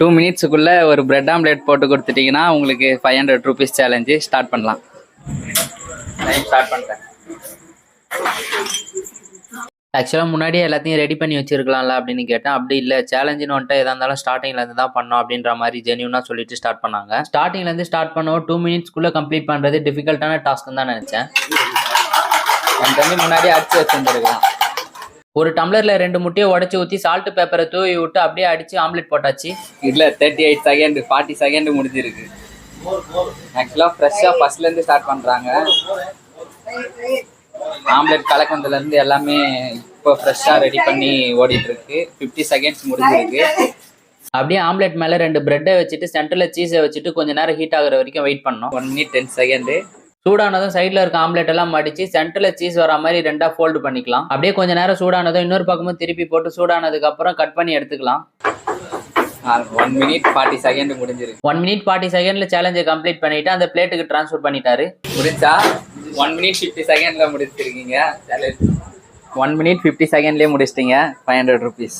2 மினிட்ஸுக்குள்ள ஒரு bread omelette போட்டு கொடுத்துட்டீங்கன்னா உங்களுக்கு 500 rupees சேலஞ்சு ஸ்டார்ட் பண்ணலாம். டைம் ஸ்டார்ட் பண்ணிட்டேன். ஆக்சுவலாக முன்னாடியே எல்லாத்தையும் ரெடி பண்ணி வச்சிருக்கலாம்ல அப்படின்னு கேட்டேன். அப்படி இல்லை, சேலஞ்சுன்னு வந்துட்டு எதாக இருந்தாலும் ஸ்டார்டிங்லேருந்து தான் பண்ணோம் அப்படின்ற மாதிரி ஜென்யூனாக சொல்லிட்டு ஸ்டார்ட் பண்ணாங்க. ஸ்டார்டிங்லேருந்து ஸ்டார்ட் பண்ணோம் 2 மினிட்ஸ்க்குள்ளே கம்ப்ளீட் பண்ணுறது டிஃபிகல்ட்டான டாஸ்க்குன்னு தான் நினச்சேன். என் தண்ணி முன்னாடியே அடிச்சு வச்சுருந்துருக்கலாம். ஒரு டம்ளர்ல 2 முட்டையை உடச்சி ஊற்றி சால்ட் பேப்பரை தூவி விட்டு அப்படியே அடிச்சு ஆம்லெட் போட்டாச்சு. இல்லை 38 செகண்ட் 40 செகண்ட் முடிஞ்சிருக்கு. ஆக்சுவலாக ஃப்ரெஷ்ஷாக ஃபர்ஸ்ட்லேருந்து ஸ்டார்ட் பண்ணுறாங்க. ஆம்லெட் கலக்கினதுலேருந்து எல்லாமே இப்போ ஃப்ரெஷ்ஷாக ரெடி பண்ணி ஓடிட்டு இருக்கு. 50 செகண்ட்ஸ் முடிஞ்சிருக்கு. அப்படியே ஆம்லெட் மேலே 2 பிரெட்டை வச்சுட்டு சென்டரில் சீஸை வச்சுட்டு கொஞ்சம் நேரம் ஹீட் ஆகுற வரைக்கும் வெயிட் பண்ணோம். 1 minute 10 செகண்டு. சூடானதும் சைடில் இருக்க ஆம்லெட் எல்லாம் மடிச்சு சென்டரில் சீஸ் வர மாதிரி 2ஆ ஃபோல்டு பண்ணிக்கலாம். அப்படியே கொஞ்சம் நேரம் சூடானதும் இன்னொரு பக்கமும் திருப்பி போட்டு சூடானதுக்கு அப்புறம் கட் பண்ணி எடுத்துக்கலாம். 1 minute 40 செகண்ட் முடிஞ்சிருக்கு. 1 minute 40 செகண்ட்ல சேலஞ்சை கம்ப்ளீட் பண்ணிட்டு அந்த பிளேட்டுக்கு டிரான்ஸ்ஃபர் பண்ணிட்டாரு. முடிச்சா 1 minute 50 செகண்ட்ல முடிச்சிருக்கீங்க. 1 minute 50 செகண்ட்லேயே முடிச்சிட்டீங்க. 500 rupees.